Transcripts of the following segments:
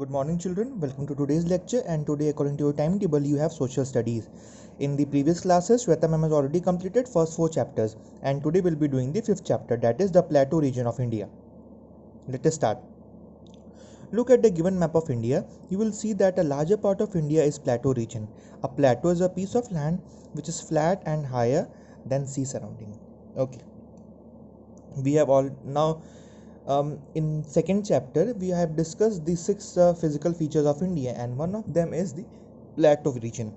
Good morning, children. Welcome to today's lecture. And today, according to your timetable, you have social studies. In the previous classes, Shweta ma'am has already completed first 4 chapters, and today we'll be doing the 5th chapter, that is the Plateau region of India. Let us start. Look at the given map of India. You will see that a larger part of India is plateau region. A plateau is a piece of land which is flat and higher than sea surrounding. Okay. We have all now. In second chapter, we have discussed the 6 physical features of India, and one of them is the plateau region.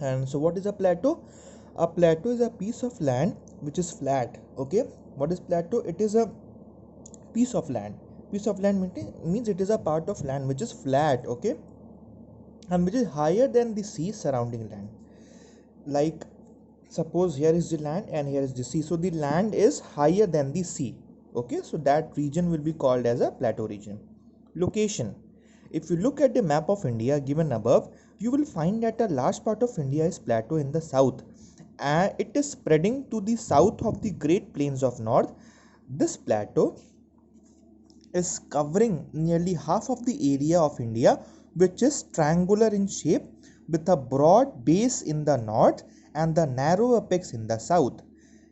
And so, what is a plateau? A plateau is a piece of land which is flat. Okay, what is plateau? It is a piece of land. Piece of land means it is a part of land which is flat. Okay, and which is higher than the sea surrounding land. Like, suppose here is the land and here is the sea, so the land is higher than the sea. Okay, so that region will be called as a plateau region. Location. If you look at the map of India given above, you will find that a large part of India is plateau in the south, and it is spreading to the south of the Great Plains of North. This plateau is covering nearly half of the area of India, which is triangular in shape with a broad base in the north and the narrow apex in the south.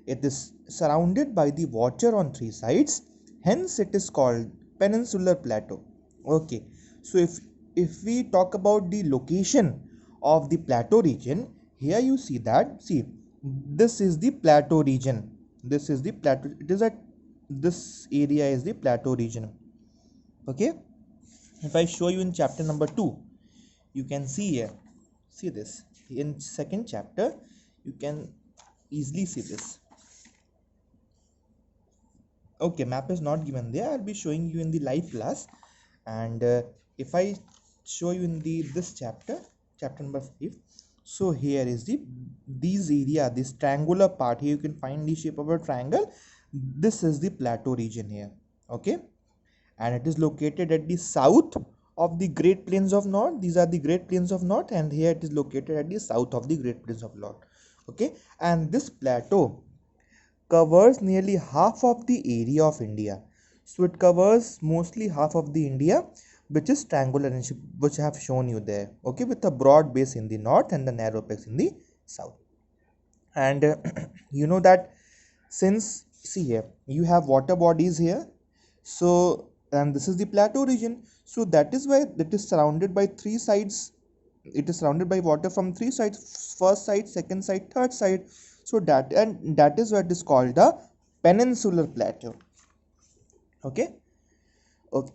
It is surrounded by the water on 3 sides, hence it is called peninsular plateau. Okay, so if we talk about the location of the plateau region, here you see that, see, this is the plateau region. This is the plateau. It is a this area is the plateau region. Okay, if I show you in chapter number 2, you can see here, see this in second chapter, you can easily see this. Okay, map is not given there. I'll be showing you in the live class. And if I show you in the this chapter number 5, so here is these area, this triangular part here, you can find the shape of a triangle. This is the plateau region here. Okay, and it is located at the south of the Great Plains of North. These are the Great Plains of North, and here it is located at the south of the Great Plains of North. Okay, and this plateau covers nearly half of the area of India. So it covers mostly half of the India, which is triangular in shape, which I have shown you there. Okay, with a broad base in the north and the narrow apex in the south. And you know that, since, see here, you have water bodies here. So, and this is the plateau region. So that is why it is surrounded by 3 sides. It is surrounded by water from 3 sides: first side, second side, third side. So that is what is called the peninsular plateau. Okay. Okay,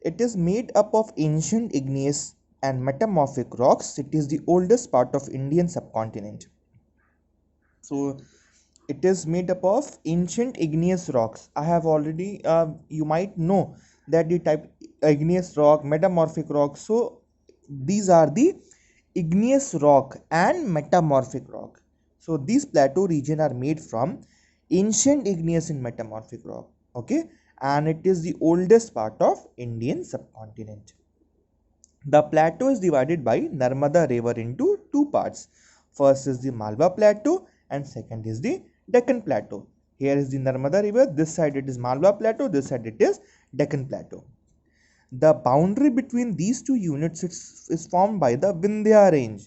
it is made up of ancient igneous and metamorphic rocks. It is the oldest part of Indian subcontinent. So it is made up of ancient igneous rocks. I have already you might know that the type igneous rock, metamorphic rock. So these are the igneous rock and metamorphic rock. So these plateau region are made from ancient igneous and metamorphic rock. Okay, and it is the oldest part of Indian subcontinent. The plateau is divided by Narmada river into 2 parts. First is the Malwa plateau and second is the Deccan plateau. Here is the Narmada river, this side it is Malwa plateau, this side it is Deccan plateau. The boundary between these two units is formed by the Vindhya range.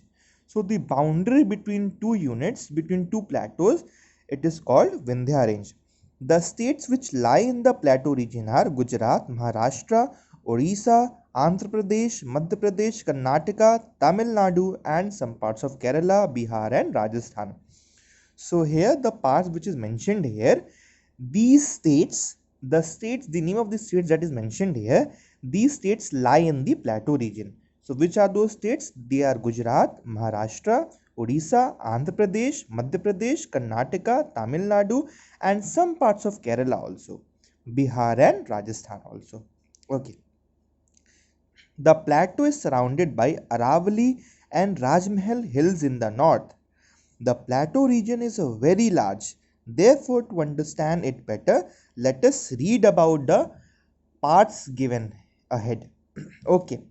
So the boundary between two units, between two plateaus, it is called Vindhya range. The states which lie in the plateau region are Gujarat, Maharashtra, Odisha, Andhra Pradesh, Madhya Pradesh, Karnataka, Tamil Nadu, and some parts of Kerala, Bihar, and Rajasthan. So here the parts which is mentioned here, these states, the name of the states that is mentioned here, these states lie in the plateau region. So which are those states? They are Gujarat, Maharashtra, Odisha, Andhra Pradesh, Madhya Pradesh, Karnataka, Tamil Nadu, and some parts of Kerala also, Bihar and Rajasthan also. Okay. The plateau is surrounded by Aravalli and Rajmahal hills in the north. The plateau region is very large. Therefore, to understand it better, let us read about the parts given ahead. Okay.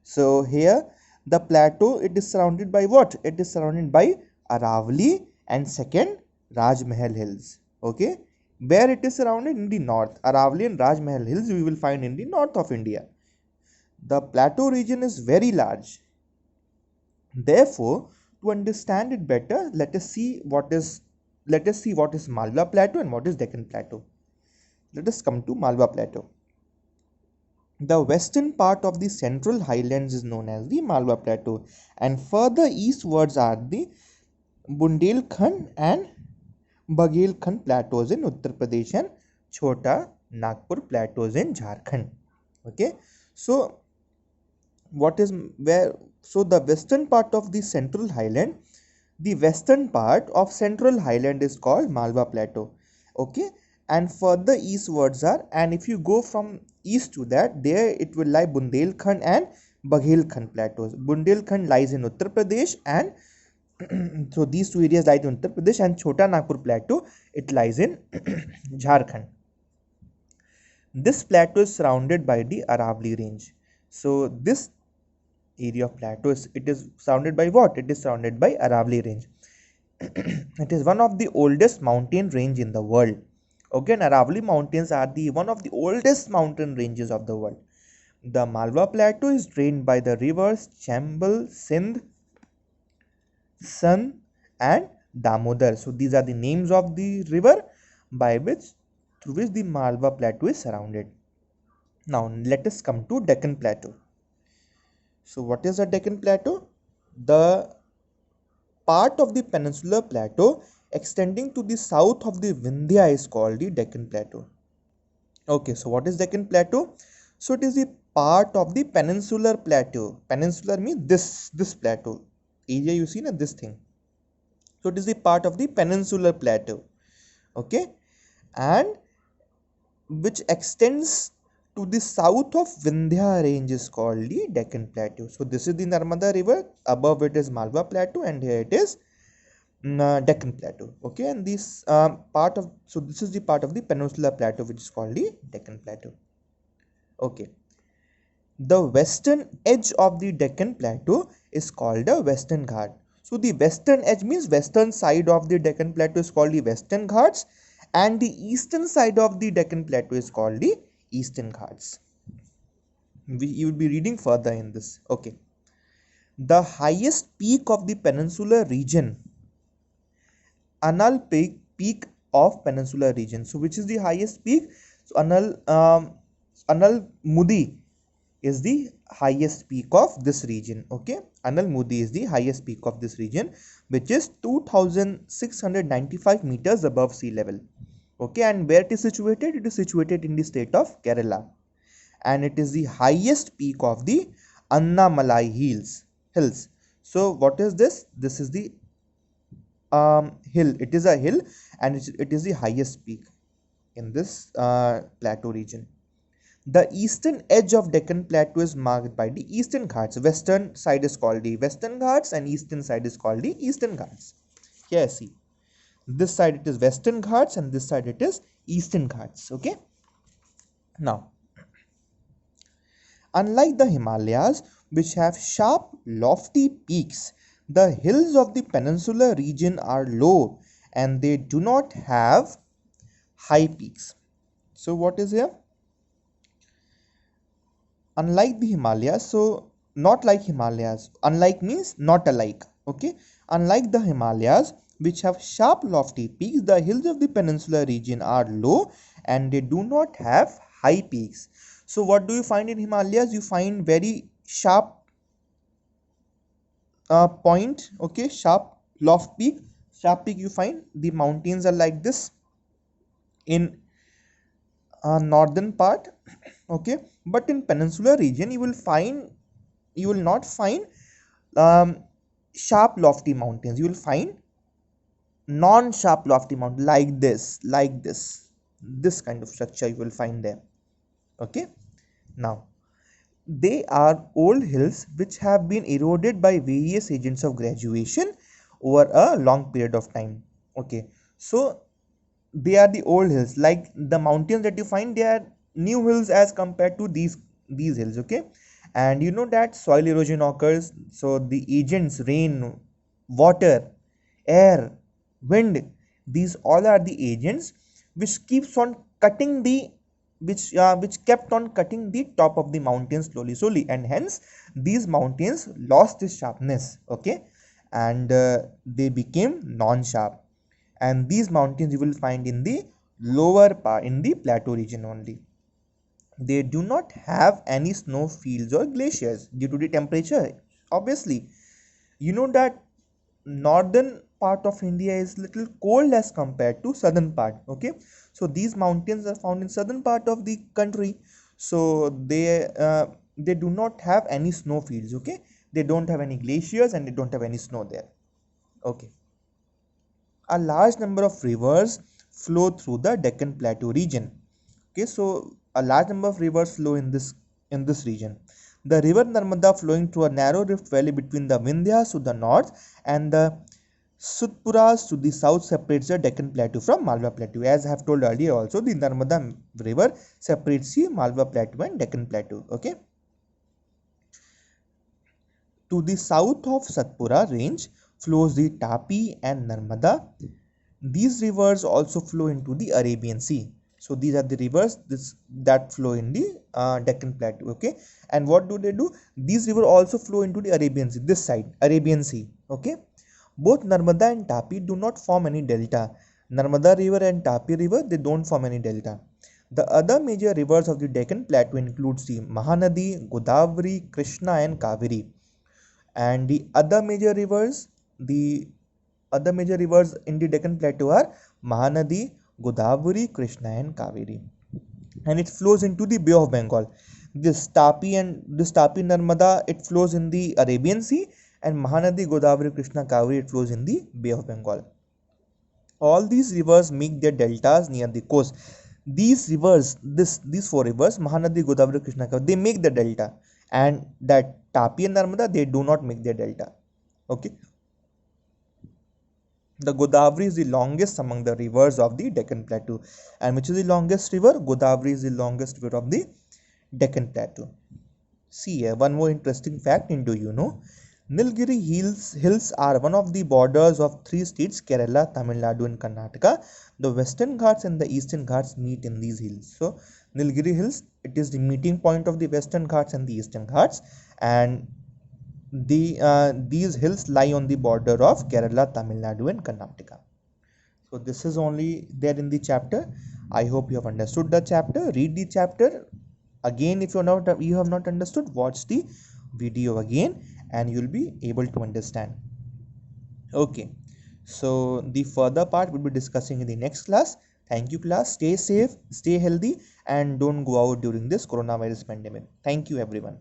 So here the plateau, it is surrounded by what? It is surrounded by Aravalli and second Rajmahal hills. Okay. Where it is surrounded? In the north. Aravalli and Rajmahal hills we will find in the north of India. The plateau region is very large. Therefore, to understand it better, let us see what is Malwa Plateau and what is Deccan Plateau. Let us come to Malwa Plateau. The western part of the central highlands is known as the Malwa Plateau, and further eastwards are the Bundelkhand and Baghelkhand plateaus in Uttar Pradesh and Chota Nagpur plateaus in Jharkhand. Okay, so what is where? So the western part of the central highland, the western part of central highland is called Malwa Plateau. Okay, and further eastwards are, and if you go from east to that, there it will lie Bundelkhand and Baghelkhand plateaus. Bundelkhand lies in Uttar Pradesh, and so these two areas lie in Uttar Pradesh, and Chota Nagpur plateau, it lies in Jharkhand. This plateau is surrounded by the Aravalli range. So this area of plateau it is surrounded by what? It is surrounded by Aravalli range. It is one of the oldest mountain range in the world. Okay, and Aravalli mountains are the one of the oldest mountain ranges of the world. The Malwa Plateau is drained by the rivers Chambal, Sindh, Son and Damodar. So these are the names of the river by which through which the Malwa Plateau is surrounded. Now let us come to Deccan Plateau. So what is the Deccan Plateau? The part of the peninsular plateau extending to the south of the Vindhya is called the Deccan Plateau. Okay, so what is Deccan Plateau? So it is the part of the peninsular plateau. Peninsular means this plateau area you see na, this thing. So it is the part of the peninsular plateau. Okay, and which extends to the south of Vindhya range is called the Deccan Plateau. So this is the Narmada river, above it is Malwa Plateau, and here it is Deccan Plateau. Okay, and this this is the part of the peninsular plateau which is called the Deccan Plateau. Okay, the western edge of the Deccan Plateau is called the Western Ghat. So the western edge means western side of the Deccan Plateau is called the Western Ghats, and the eastern side of the Deccan Plateau is called the Eastern Ghats. You will be reading further in this. Okay, the highest peak of the peninsular region, Anal peak of peninsular region. So which is the highest peak? So Anal Mudi is the highest peak of this region. Okay, Anal Mudi is the highest peak of this region, which is 2695 meters above sea level. Okay, and where it is situated? It is situated in the state of Kerala, and it is the highest peak of the Annamalai hills. So what is this? This is the hill. It is a hill, and it is the highest peak in this plateau region. The eastern edge of Deccan Plateau is marked by the Eastern Ghats. Western side is called the Western Ghats, and eastern side is called the Eastern Ghats. Here see, this side it is Western Ghats, and this side it is Eastern Ghats. Okay, now unlike the Himalayas, which have sharp lofty peaks, the hills of the peninsular region are low and they do not have high peaks. So what is here? Unlike the Himalayas, so not like Himalayas. Unlike means not alike. Okay, unlike the Himalayas, which have sharp lofty peaks, the hills of the peninsular region are low and they do not have high peaks. So what do you find in Himalayas? You find very sharp point. Okay, sharp peak. You find the mountains are like this in northern part. Okay, but in peninsular region you will not find sharp lofty mountains. You will find non-sharp lofty mountain like this kind of structure you will find there. Okay, now they are old hills which have been eroded by various agents of graduation over a long period of time. Okay, so they are the old hills, like the mountains that you find, they are new hills as compared to these hills. Okay, and you know that soil erosion occurs, so the agents rain, water, air, wind, these all are the agents which keeps on cutting the which kept on cutting the top of the mountain slowly, and hence these mountains lost its sharpness. Okay, and they became non-sharp, and these mountains you will find in the lower part, in the plateau region only. They do not have any snow fields or glaciers due to the temperature. Obviously, you know that northern part of India is little cold as compared to southern part. Okay, so these mountains are found in southern part of the country, so they do not have any snow fields. Okay, they don't have any glaciers and they don't have any snow there. Okay, a large number of rivers flow through the Deccan Plateau region. Okay, so a large number of rivers flow in this region. The river Narmada flowing through a narrow rift valley between the Vindhyas to the north and the Sutpuras to the south separates the Deccan Plateau from Malwa Plateau. As I have told earlier also, the Narmada river separates the Malwa Plateau and Deccan Plateau. Okay. To the south of Satpura range flows the Tapi and Narmada. These rivers also flow into the Arabian Sea. So these are the rivers that flow in the Deccan Plateau. Okay, and what do? These rivers also flow into the Arabian Sea. This side, Arabian Sea. Okay, both Narmada and Tapi do not form any delta. Narmada River and Tapi River, they don't form any delta. The other major rivers of the Deccan Plateau includes the Mahanadi, Godavari, Krishna and Kaveri. And the other major rivers in the Deccan Plateau are Mahanadi, Godavari, Krishna and Kaveri, and it flows into the Bay of Bengal. This Tapi Narmada, it flows in the Arabian Sea, and Mahanadi, Godavari, Krishna, Kaveri, it flows in the Bay of Bengal. All these rivers make their deltas near the coast. These rivers, these four rivers, Mahanadi, Godavari, Krishna, Kaveri, they make the delta, and that Tapi and Narmada, they do not make their delta. Okay. The Godavari is the longest among the rivers of the Deccan Plateau. And which is the longest river? Godavari is the longest river of the Deccan Plateau. See here, one more interesting fact into Nilgiri hills are one of the borders of three states, Kerala, Tamil Nadu and Karnataka. The Western Ghats and the Eastern Ghats meet in these hills. So Nilgiri hills, it is the meeting point of the Western Ghats and the Eastern Ghats, and these hills lie on the border of Kerala, Tamil Nadu and Karnataka. So this is only there in the chapter. I hope you have understood the chapter. Read the chapter again. If you have not understood, watch the video again and you'll be able to understand. Okay, so the further part we'll be discussing in the next class. Thank you class. Stay safe, stay healthy and don't go out during this coronavirus pandemic. Thank you everyone.